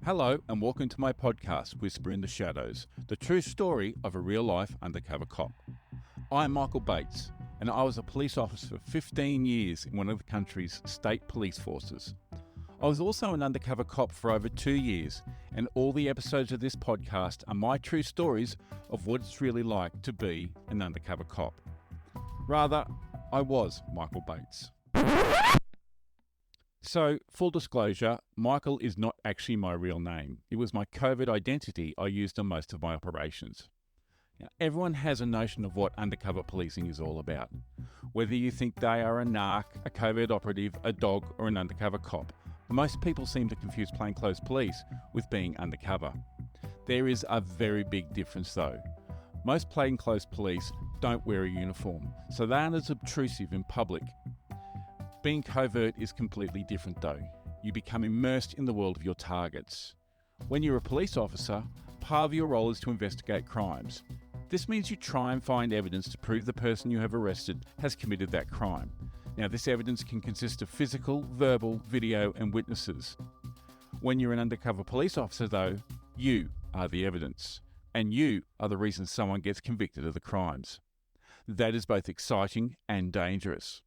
Hello and welcome to my podcast, Whisper in the Shadows, the true story of a real-life undercover cop. I'm Michael Bates, and I was a police officer for 15 years in one of the country's state police forces. I was also an undercover cop for over 2 years, and all the episodes of this podcast are my true stories of what it's really like to be an undercover cop. Rather, I was Michael Bates. So, full disclosure, Michael is not actually my real name. It was my covert identity I used on most of my operations. Now, everyone has a notion of what undercover policing is all about. Whether you think they are a narc, a covert operative, a dog, or an undercover cop, most people seem to confuse plainclothes police with being undercover. There is a very big difference though. Most plainclothes police don't wear a uniform, so they aren't as obtrusive in public. Being covert is completely different though. You become immersed in the world of your targets. When you're a police officer, part of your role is to investigate crimes. This means you try and find evidence to prove the person you have arrested has committed that crime. Now, this evidence can consist of physical, verbal, video, and witnesses. When you're an undercover police officer though, you are the evidence, and you are the reason someone gets convicted of the crimes. That is both exciting and dangerous.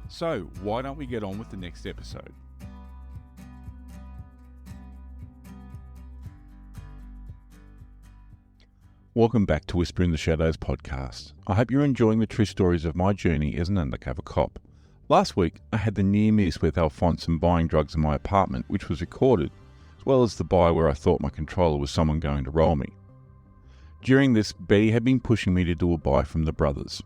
So, why don't we get on with the next episode? Welcome back to Whisper in the Shadows podcast. I hope you're enjoying the true stories of my journey as an undercover cop. Last week, I had the near miss with Alphonse and buying drugs in my apartment, which was recorded, as well as the buy where I thought my controller was someone going to roll me. During this, Betty had been pushing me to do a buy from the brothers.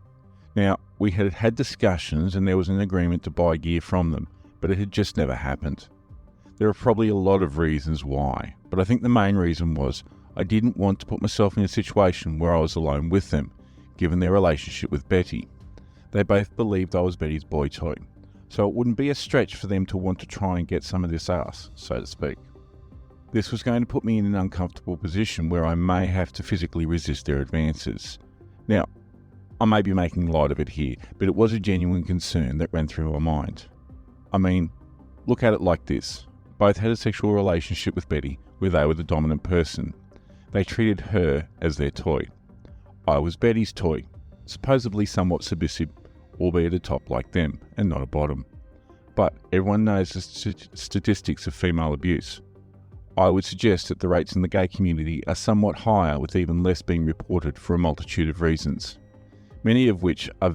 Now, we had had discussions and there was an agreement to buy gear from them, but it had just never happened. There are probably a lot of reasons why, but I think the main reason was I didn't want to put myself in a situation where I was alone with them, given their relationship with Betty. They both believed I was Betty's boy toy, so it wouldn't be a stretch for them to want to try and get some of this ass, so to speak. This was going to put me in an uncomfortable position where I may have to physically resist their advances. Now, I may be making light of it here, but it was a genuine concern that ran through my mind. I mean, look at it like this. Both had a sexual relationship with Betty where they were the dominant person. They treated her as their toy. I was Betty's toy, supposedly somewhat submissive, albeit a top like them, and not a bottom. But everyone knows the statistics of female abuse. I would suggest that the rates in the gay community are somewhat higher, with even less being reported for a multitude of reasons, many of which are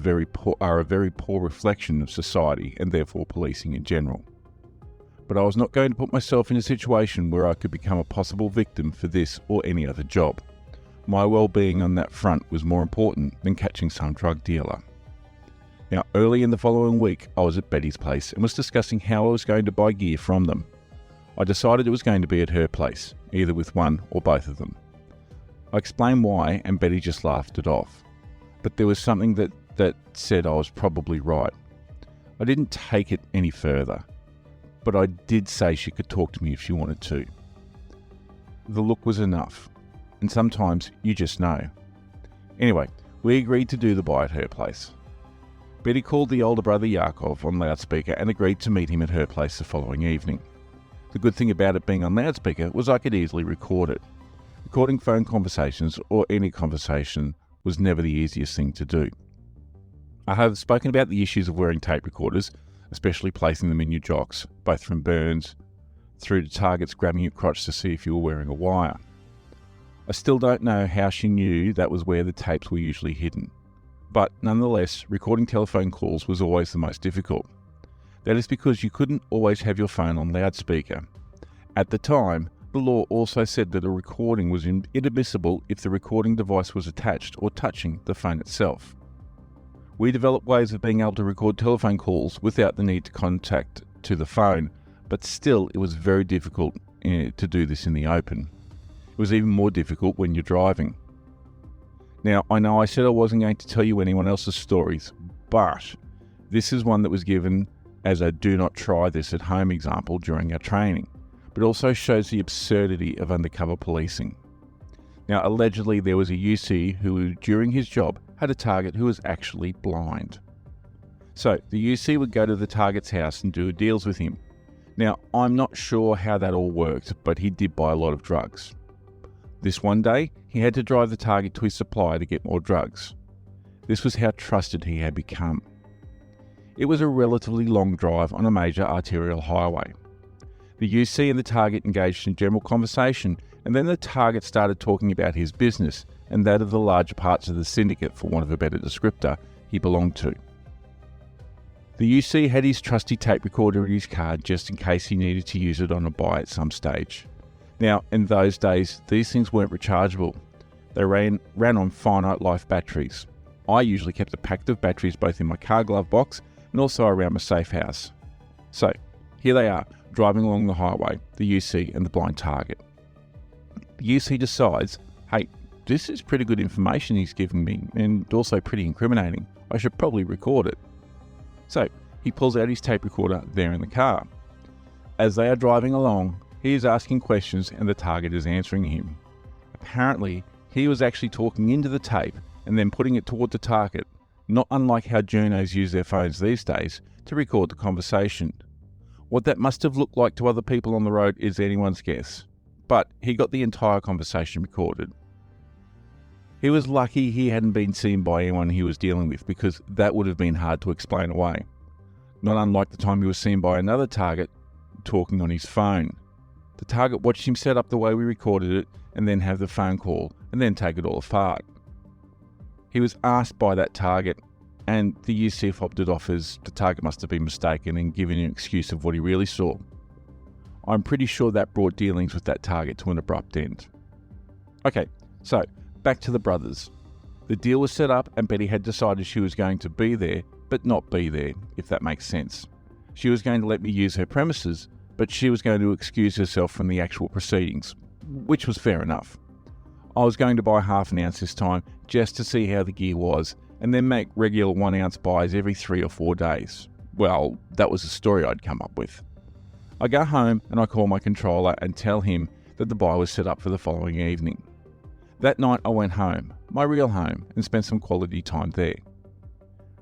a very poor reflection of society and therefore policing in general. But I was not going to put myself in a situation where I could become a possible victim for this or any other job. My well-being on that front was more important than catching some drug dealer. Now, early in the following week, I was at Betty's place and was discussing how I was going to buy gear from them. I decided it was going to be at her place, either with one or both of them. I explained why, and Betty just laughed it off. But there was something that said I was probably right. I didn't take it any further, but I did say she could talk to me if she wanted to. The look was enough, and sometimes you just know. Anyway, we agreed to do the buy at her place. Betty called the older brother Yakov on loudspeaker and agreed to meet him at her place the following evening. The good thing about it being on loudspeaker was I could easily record it. Recording phone conversations or any conversation was never the easiest thing to do. I have spoken about the issues of wearing tape recorders, especially placing them in your jocks, both from burns through to targets grabbing your crotch to see if you were wearing a wire. I still don't know how she knew that was where the tapes were usually hidden, but nonetheless, recording telephone calls was always the most difficult. That is because you couldn't always have your phone on loudspeaker. At the time, the law also said that a recording was inadmissible if the recording device was attached or touching the phone itself. We developed ways of being able to record telephone calls without the need to contact to the phone, but still it was very difficult to do this in the open. It was even more difficult when you're driving. Now, I know I said I wasn't going to tell you anyone else's stories, but this is one that was given as a do not try this at home example during our training, but also shows the absurdity of undercover policing. Now, allegedly there was a UC who, during his job, had a target who was actually blind. So, the UC would go to the target's house and do deals with him. Now, I'm not sure how that all worked, but he did buy a lot of drugs. This one day, he had to drive the target to his supplier to get more drugs. This was how trusted he had become. It was a relatively long drive on a major arterial highway. The UC and the target engaged in general conversation, and then the target started talking about his business and that of the larger parts of the syndicate, for want of a better descriptor, he belonged to. The UC had his trusty tape recorder in his car just in case he needed to use it on a buy at some stage. Now, in those days, these things weren't rechargeable. They ran on finite life batteries. I usually kept a packet of batteries both in my car glove box and also around my safe house. So, here they are, driving along the highway, the UC and the blind target. The UC decides, hey, this is pretty good information he's giving me, and also pretty incriminating. I should probably record it. So, he pulls out his tape recorder there in the car. As they are driving along, he is asking questions and the target is answering him. Apparently, he was actually talking into the tape and then putting it toward the target, not unlike how journos use their phones these days to record the conversation. What that must have looked like to other people on the road is anyone's guess, but he got the entire conversation recorded. He was lucky he hadn't been seen by anyone he was dealing with, because that would have been hard to explain away. Not unlike the time he was seen by another target talking on his phone. The target watched him set up the way we recorded it and then have the phone call and then take it all apart. He was asked by that target, and the UC opted off as the target must have been mistaken and given an excuse of what he really saw. I'm pretty sure that brought dealings with that target to an abrupt end. Okay, so back to the brothers. The deal was set up and Betty had decided she was going to be there, but not be there, if that makes sense. She was going to let me use her premises, but she was going to excuse herself from the actual proceedings, which was fair enough. I was going to buy half an ounce this time, just to see how the gear was, and then make regular 1 ounce buys every 3 or 4 days. Well, that was the story I'd come up with. I go home and I call my controller and tell him that the buy was set up for the following evening. That night I went home, my real home, and spent some quality time there.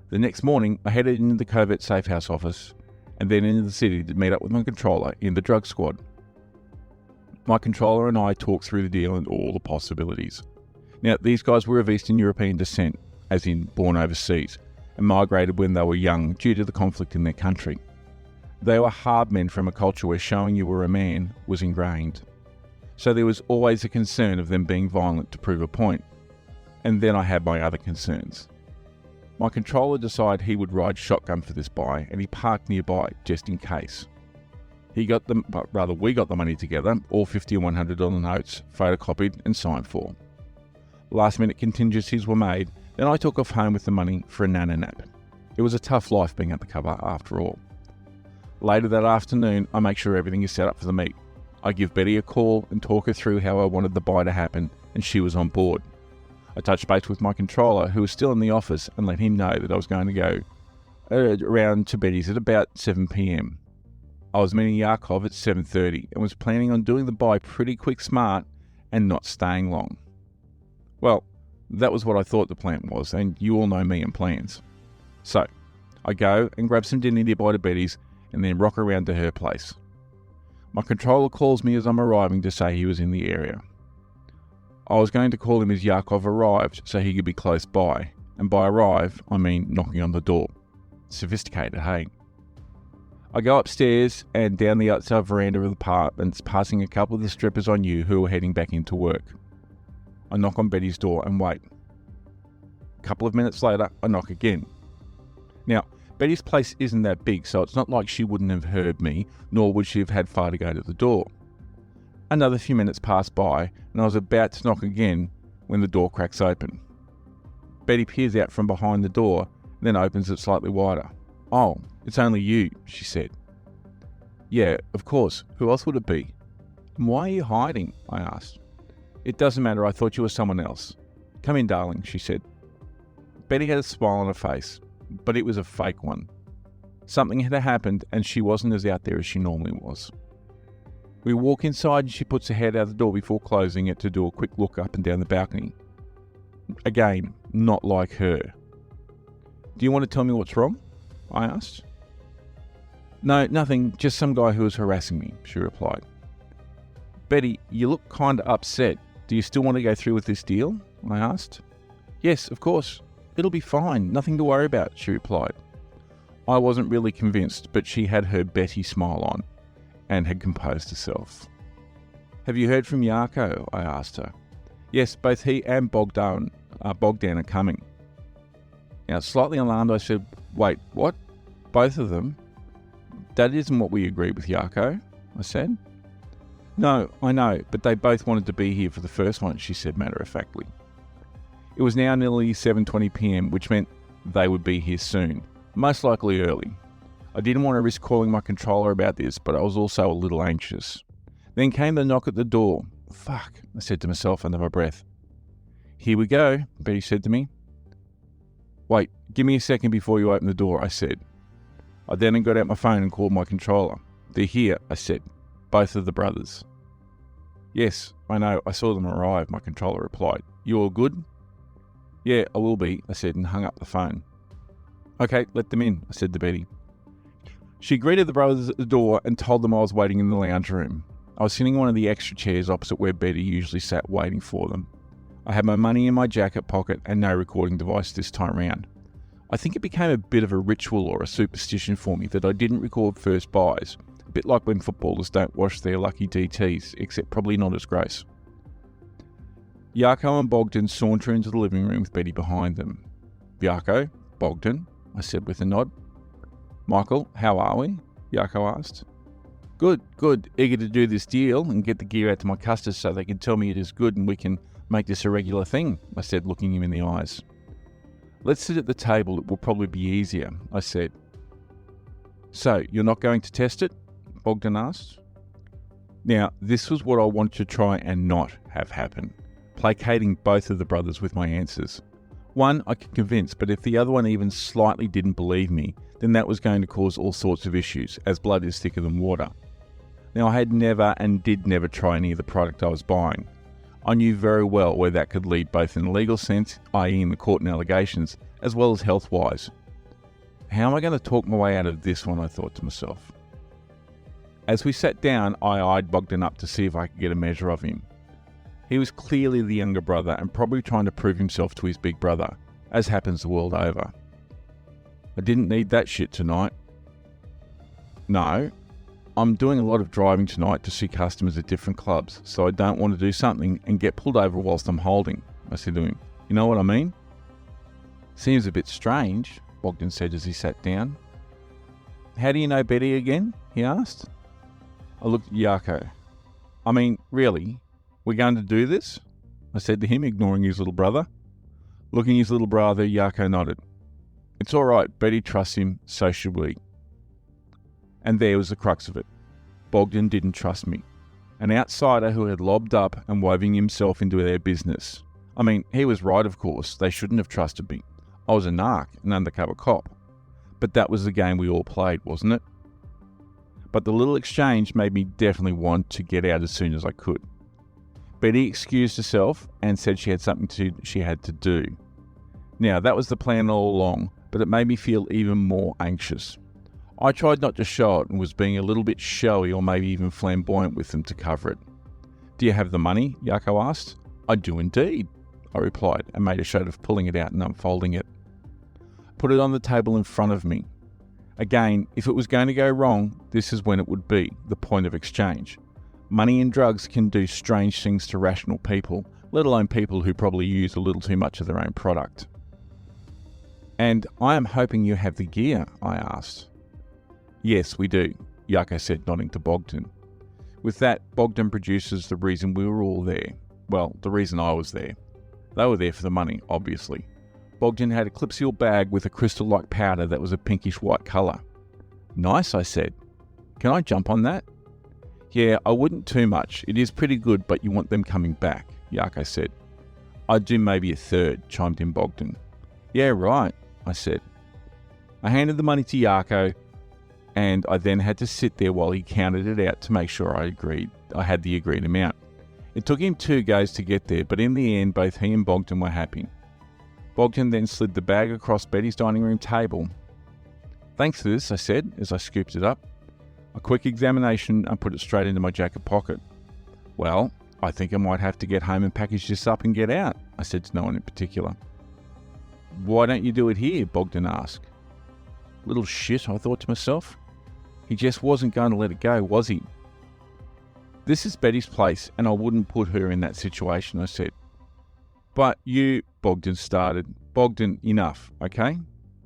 The next morning I headed into the covert safe house office and then into the city to meet up with my controller in the drug squad. My controller and I talked through the deal and all the possibilities. Now, these guys were of Eastern European descent, as in born overseas, and migrated when they were young due to the conflict in their country. They were hard men from a culture where showing you were a man was ingrained. So there was always a concern of them being violent to prove a point. And then I had my other concerns. My controller decided he would ride shotgun for this buy, and he parked nearby just in case. We got the money together, all $50 and $100 notes, photocopied and signed for. Last minute contingencies were made, then I took off home with the money for a nana nap. It was a tough life being undercover after all. Later that afternoon, I make sure everything is set up for the meet. I give Betty a call and talk her through how I wanted the buy to happen, and she was on board. I touched base with my controller, who was still in the office, and let him know that I was going to go around to Betty's at about 7 p.m. I was meeting Yakov at 7:30 and was planning on doing the buy pretty quick smart and not staying long. Well, that was what I thought the plan was, and you all know me and plans. So, I go and grab some dinner nearby to Betty's and then rock around to her place. My controller calls me as I'm arriving to say he was in the area. I was going to call him as Yakov arrived so he could be close by, and by arrive, I mean knocking on the door. Sophisticated, hey? I go upstairs and down the outside veranda of the apartments, passing a couple of the strippers I knew who were heading back into work. I knock on Betty's door and wait. A couple of minutes later, I knock again. Now, Betty's place isn't that big, so it's not like she wouldn't have heard me, nor would she have had far to go to the door. Another few minutes pass by, and I was about to knock again when the door cracks open. Betty peers out from behind the door, then opens it slightly wider. "Oh, it's only you," she said. "Yeah, of course. Who else would it be?" "And why are you hiding?" I asked. "It doesn't matter. I thought you were someone else." "Come in, darling," she said. Betty had a smile on her face, but it was a fake one. Something had happened, and she wasn't as out there as she normally was. We walk inside and she puts her head out the door before closing it to do a quick look up and down the balcony. Again, not like her. "Do you want to tell me what's wrong?" I asked. No, nothing, just some guy who was harassing me, she replied. Betty, you look kinda upset. Do you still want to go through with this deal? I asked. Yes, of course. It'll be fine, nothing to worry about, she replied. I wasn't really convinced, but she had her Betty smile on and had composed herself. Have you heard from Yarko? I asked her. Yes, both he and Bogdan are coming. Now, slightly alarmed, I said, wait, what? Both of them? That isn't what we agreed with Yarko, I said. No, I know, but they both wanted to be here for the first one, she said matter-of-factly. It was now nearly 7:20 p.m, which meant they would be here soon, most likely early. I didn't want to risk calling my controller about this, but I was also a little anxious. Then came the knock at the door. Fuck, I said to myself under my breath. Here we go, Betty said to me. Wait, give me a second before you open the door, I said. I then got out my phone and called my controller. They're here, I said. Both of the brothers. Yes, I know, I saw them arrive, my controller replied. You all good? Yeah, I will be, I said and hung up the phone. Okay, let them in, I said to Betty. She greeted the brothers at the door and told them I was waiting in the lounge room. I was sitting in one of the extra chairs opposite where Betty usually sat waiting for them. I had my money in my jacket pocket and no recording device this time round. I think it became a bit of a ritual or a superstition for me that I didn't record first buys, a bit like when footballers don't wash their lucky DTs, except probably not as gross. Yarko and Bogdan saunter into the living room with Betty behind them. Yarko, Bogdan, I said with a nod. Michael, how are we? Yarko asked. Good. Eager to do this deal and get the gear out to my customers so they can tell me it is good and we can make this a regular thing, I said, looking him in the eyes. Let's sit at the table, it will probably be easier, I said. So, you're not going to test it? Bogdan asked. Now, this was what I wanted to try and not have happen, placating both of the brothers with my answers. One I could convince, but if the other one even slightly didn't believe me, then that was going to cause all sorts of issues, as blood is thicker than water. Now, I had never and did never try any of the product I was buying. I knew very well where that could lead both in a legal sense, i.e. in the court and allegations, as well as health-wise. How am I going to talk my way out of this one, I thought to myself. As we sat down, I eyed Bogdan up to see if I could get a measure of him. He was clearly the younger brother and probably trying to prove himself to his big brother, as happens the world over. I didn't need that shit tonight. No, I'm doing a lot of driving tonight to see customers at different clubs, so I don't want to do something and get pulled over whilst I'm holding, I said to him. You know what I mean? Seems a bit strange, Bogdan said as he sat down. How do you know Betty again? He asked. I looked at Yarko. I mean, really? We're going to do this? I said to him, ignoring his little brother. Looking at his little brother, Yarko nodded. It's all right, Betty trusts him, so should we. And there was the crux of it. Bogdan didn't trust me. An outsider who had lobbed up and woven himself into their business. I mean, he was right, of course. They shouldn't have trusted me. I was a narc, an undercover cop. But that was the game we all played, wasn't it? But the little exchange made me definitely want to get out as soon as I could. Betty excused herself and said she had something she had to do. Now, that was the plan all along, but it made me feel even more anxious. I tried not to show it and was being a little bit showy or maybe even flamboyant with them to cover it. Do you have the money? Yarko asked. I do indeed, I replied and made a show of pulling it out and unfolding it. Put it on the table in front of me. Again, if it was going to go wrong, this is when it would be, the point of exchange. Money and drugs can do strange things to rational people, let alone people who probably use a little too much of their own product. And I am hoping you have the gear, I asked. Yes, we do, Yarko said, nodding to Bogdan. With that, Bogdan produces the reason we were all there. Well, the reason I was there. They were there for the money, obviously. Bogdan had a clip-seal bag with a crystal-like powder that was a pinkish-white colour. Nice, I said. Can I jump on that? Yeah, I wouldn't too much. It is pretty good, but you want them coming back, Yarko said. I'd do maybe a third, chimed in Bogdan. Yeah, right, I said. I handed the money to Yarko, and I then had to sit there while he counted it out to make sure I had the agreed amount. It took him 2 goes to get there, but in the end, both he and Bogdan were happy. Bogdan then slid the bag across Betty's dining room table. Thanks for this, I said, as I scooped it up. A quick examination and put it straight into my jacket pocket. Well, I think I might have to get home and package this up and get out, I said to no one in particular. Why don't you do it here? Bogdan asked. Little shit, I thought to myself. He just wasn't going to let it go, was he? This is Betty's place, and I wouldn't put her in that situation, I said. But you, Bogdan started. Bogdan, enough, okay?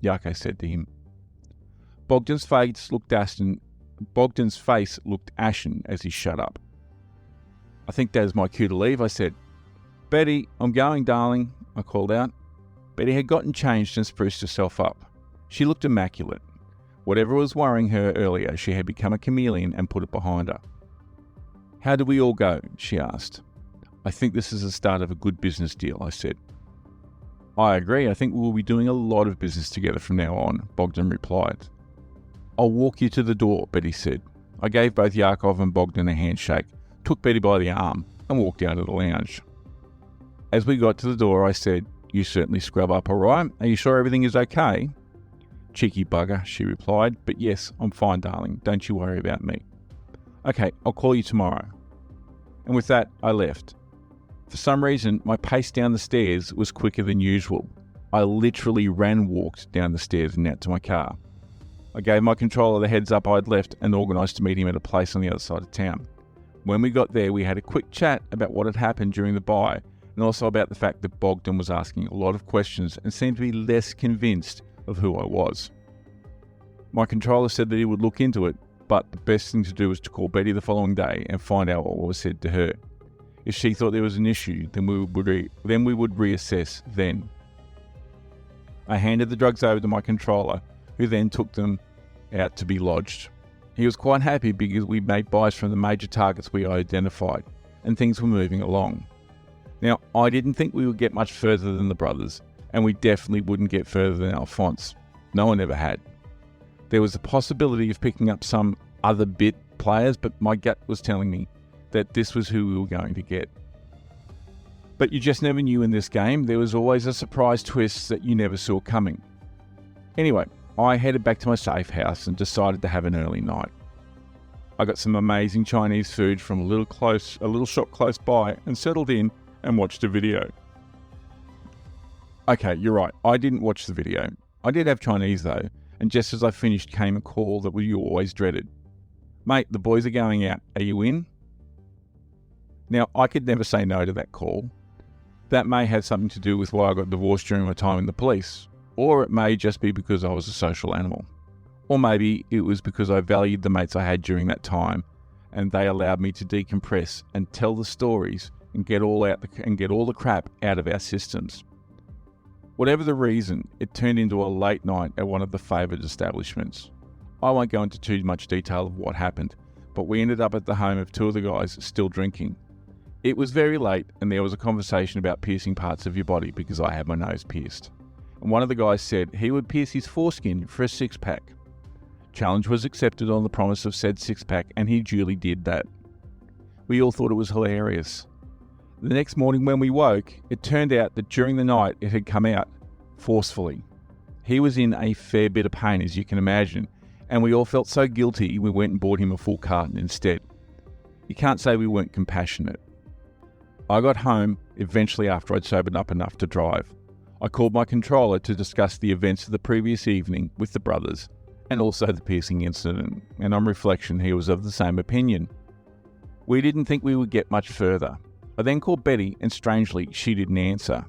Yako said to him. Bogdan's face looked ashen as he shut up. I think that is my cue to leave, I said. Betty, I'm going, darling, I called out. Betty had gotten changed and spruced herself up. She looked immaculate. Whatever was worrying her earlier, she had become a chameleon and put it behind her. How do we all go? She asked. I think this is the start of a good business deal, I said. I agree. I think we will be doing a lot of business together from now on, Bogdan replied. I'll walk you to the door, Betty said. I gave both Yakov and Bogdan a handshake, took Betty by the arm, and walked out of the lounge. As we got to the door, I said, You certainly scrub up all right. Are you sure everything is okay? Cheeky bugger, she replied, but yes, I'm fine, darling. Don't you worry about me. Okay, I'll call you tomorrow. And with that, I left. For some reason, my pace down the stairs was quicker than usual. I literally walked down the stairs and out to my car. I gave my controller the heads up I'd left and organised to meet him at a place on the other side of town. When we got there, we had a quick chat about what had happened during the buy and also about the fact that Bogdan was asking a lot of questions and seemed to be less convinced of who I was. My controller said that he would look into it, but the best thing to do was to call Betty the following day and find out what was said to her. If she thought there was an issue, then we would reassess then. I handed the drugs over to my controller, who then took them out to be lodged. He was quite happy because we made buys from the major targets we identified, and things were moving along. Now, I didn't think we would get much further than the brothers, and we definitely wouldn't get further than Alphonse. No one ever had. There was a possibility of picking up some other bit players, but my gut was telling me that this was who we were going to get. But you just never knew in this game. There was always a surprise twist that you never saw coming. Anyway, I headed back to my safe house and decided to have an early night. I got some amazing Chinese food from a little shop close by and settled in and watched a video. Okay, you're right. I didn't watch the video. I did have Chinese though, and just as I finished came a call that you always dreaded. Mate, the boys are going out. Are you in? Now, I could never say no to that call. That may have something to do with why I got divorced during my time in the police, or it may just be because I was a social animal. Or maybe it was because I valued the mates I had during that time, and they allowed me to decompress and tell the stories and get all the crap out of our systems. Whatever the reason, it turned into a late night at one of the favoured establishments. I won't go into too much detail of what happened, but we ended up at the home of two of the guys still drinking. It was very late and there was a conversation about piercing parts of your body because I had my nose pierced. And one of the guys said he would pierce his foreskin for a six-pack. Challenge was accepted on the promise of said six-pack and he duly did that. We all thought it was hilarious. The next morning when we woke, it turned out that during the night it had come out forcefully. He was in a fair bit of pain, as you can imagine, and we all felt so guilty we went and bought him a full carton instead. You can't say we weren't compassionate. I got home eventually after I'd sobered up enough to drive. I called my controller to discuss the events of the previous evening with the brothers, and also the piercing incident, and on reflection he was of the same opinion. We didn't think we would get much further. I then called Betty, and strangely, she didn't answer.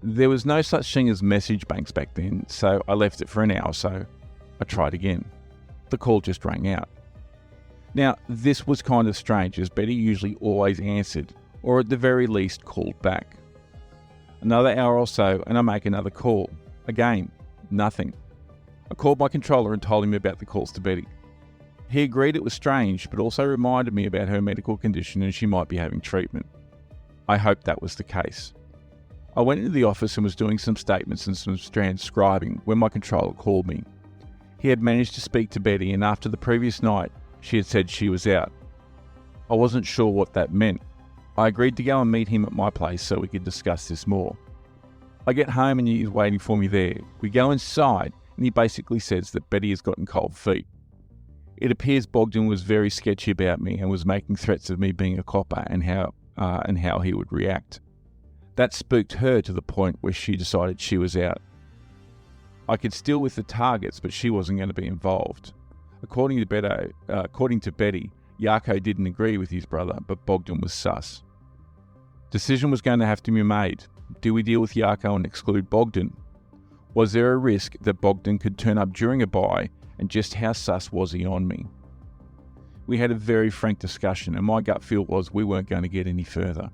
There was no such thing as message banks back then, so I left it for an hour or so. I tried again. The call just rang out. Now, this was kind of strange, as Betty usually always answered, or at the very least called back. Another hour or so, and I make another call. Again, nothing. I called my controller and told him about the calls to Betty. He agreed it was strange, but also reminded me about her medical condition and she might be having treatment. I hoped that was the case. I went into the office and was doing some statements and some transcribing when my controller called me. He had managed to speak to Betty, and after the previous night, she had said she was out. I wasn't sure what that meant. I agreed to go and meet him at my place so we could discuss this more. I get home and he's waiting for me there. We go inside and he basically says that Betty has gotten cold feet. It appears Bogdan was very sketchy about me and was making threats of me being a copper and how he would react. That spooked her to the point where she decided she was out. I could steal with the targets, but she wasn't going to be involved. According to Betty, Yarko didn't agree with his brother, but Bogdan was sus. Decision was going to have to be made. Do we deal with Yarko and exclude Bogdan? Was there a risk that Bogdan could turn up during a buy, and just how sus was he on me? We had a very frank discussion, and my gut feel was we weren't going to get any further.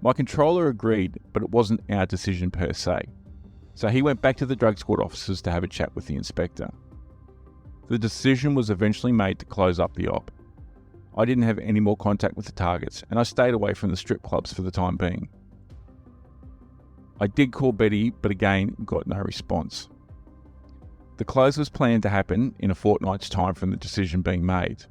My controller agreed, but it wasn't our decision per se. So he went back to the drug squad officers to have a chat with the inspector. The decision was eventually made to close up the op. I didn't have any more contact with the targets, and I stayed away from the strip clubs for the time being. I did call Betty, but again got no response. The close was planned to happen in a fortnight's time from the decision being made.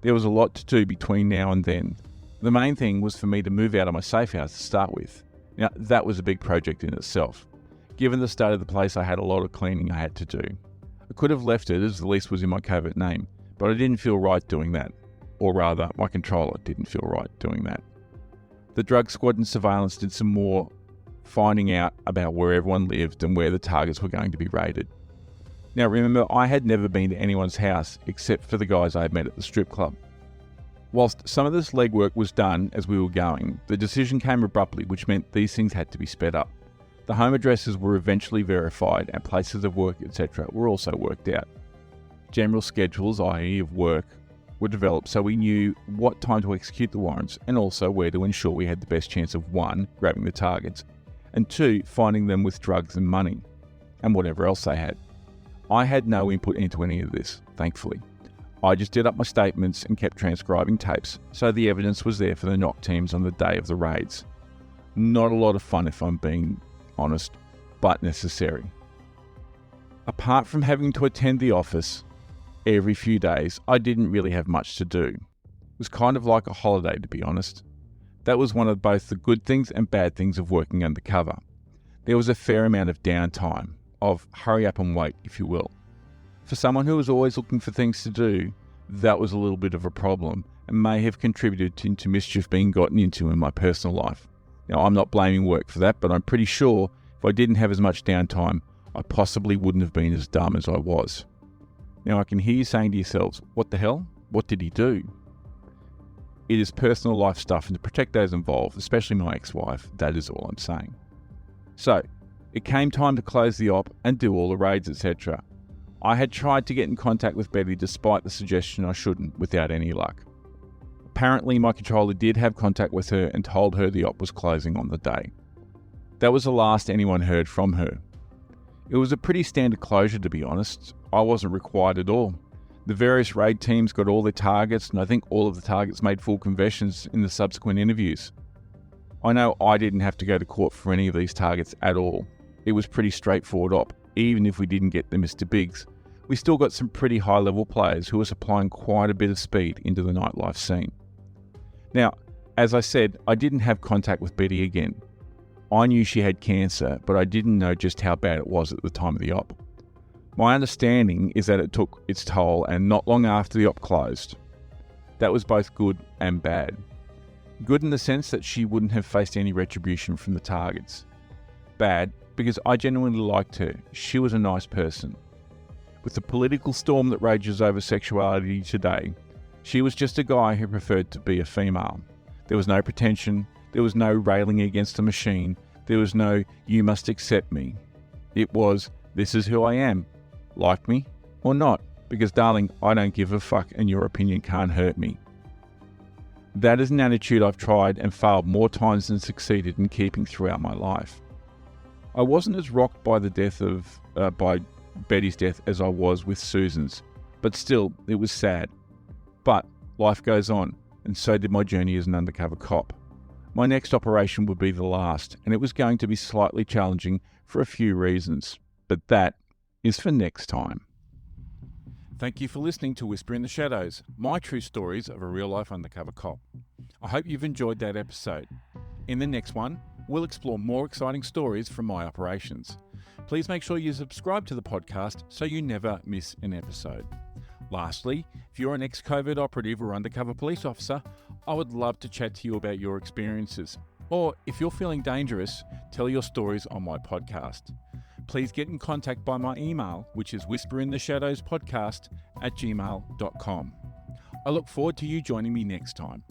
There was a lot to do between now and then. The main thing was for me to move out of my safe house to start with. Now, that was a big project in itself. Given the state of the place, I had a lot of cleaning I had to do. I could have left it as the lease was in my covert name, but I didn't feel right doing that. Or rather, my controller didn't feel right doing that. The drug squad and surveillance did some more finding out about where everyone lived and where the targets were going to be raided. Now remember, I had never been to anyone's house except for the guys I had met at the strip club. Whilst some of this legwork was done as we were going, the decision came abruptly, which meant these things had to be sped up. The home addresses were eventually verified and places of work, etc. were also worked out. General schedules, i.e. of work, were developed so we knew what time to execute the warrants and also where to ensure we had the best chance of 1. Grabbing the targets, and 2. Finding them with drugs and money, and whatever else they had. I had no input into any of this, thankfully. I just did up my statements and kept transcribing tapes, so the evidence was there for the knock teams on the day of the raids. Not a lot of fun if I'm being honest, but necessary. Apart from having to attend the office every few days, I didn't really have much to do. It was kind of like a holiday, to be honest. That was one of both the good things and bad things of working undercover. There was a fair amount of downtime, of hurry up and wait, if you will. For someone who was always looking for things to do, that was a little bit of a problem and may have contributed into mischief being gotten into in my personal life. Now, I'm not blaming work for that, but I'm pretty sure if I didn't have as much downtime, I possibly wouldn't have been as dumb as I was. Now, I can hear you saying to yourselves, what the hell? What did he do? It is personal life stuff, and to protect those involved, especially my ex-wife, that is all I'm saying. So, it came time to close the op and do all the raids, etc. I had tried to get in contact with Betty despite the suggestion I shouldn't, without any luck. Apparently my controller did have contact with her and told her the op was closing on the day. That was the last anyone heard from her. It was a pretty standard closure, to be honest. I wasn't required at all. The various raid teams got all their targets, and I think all of the targets made full confessions in the subsequent interviews. I know I didn't have to go to court for any of these targets at all. It was pretty straightforward op. Even if we didn't get the Mr. Biggs, we still got some pretty high-level players who were supplying quite a bit of speed into the nightlife scene. Now, as I said, I didn't have contact with Betty again. I knew she had cancer, but I didn't know just how bad it was at the time of the op. My understanding is that it took its toll, and not long after the op closed. That was both good and bad. Good in the sense that she wouldn't have faced any retribution from the targets. Bad because I genuinely liked her. She was a nice person. With the political storm that rages over sexuality today, she was just a guy who preferred to be a female. There was no pretension, there was no railing against the machine, there was no, you must accept me. It was, this is who I am. Like me or not, because darling, I don't give a fuck and your opinion can't hurt me. That is an attitude I've tried and failed more times than succeeded in keeping throughout my life. I wasn't as rocked by the death by Betty's death as I was with Susan's, but still, it was sad. But life goes on, and so did my journey as an undercover cop. My next operation would be the last, and it was going to be slightly challenging for a few reasons, but that is for next time. Thank you for listening to Whisper in the Shadows, my true stories of a real-life undercover cop. I hope you've enjoyed that episode. In the next one, we'll explore more exciting stories from my operations. Please make sure you subscribe to the podcast so you never miss an episode. Lastly, if you're an ex-covert operative or undercover police officer, I would love to chat to you about your experiences. Or if you're feeling dangerous, tell your stories on my podcast. Please get in contact by my email, which is whisperintheshadowspodcast@gmail.com. I look forward to you joining me next time.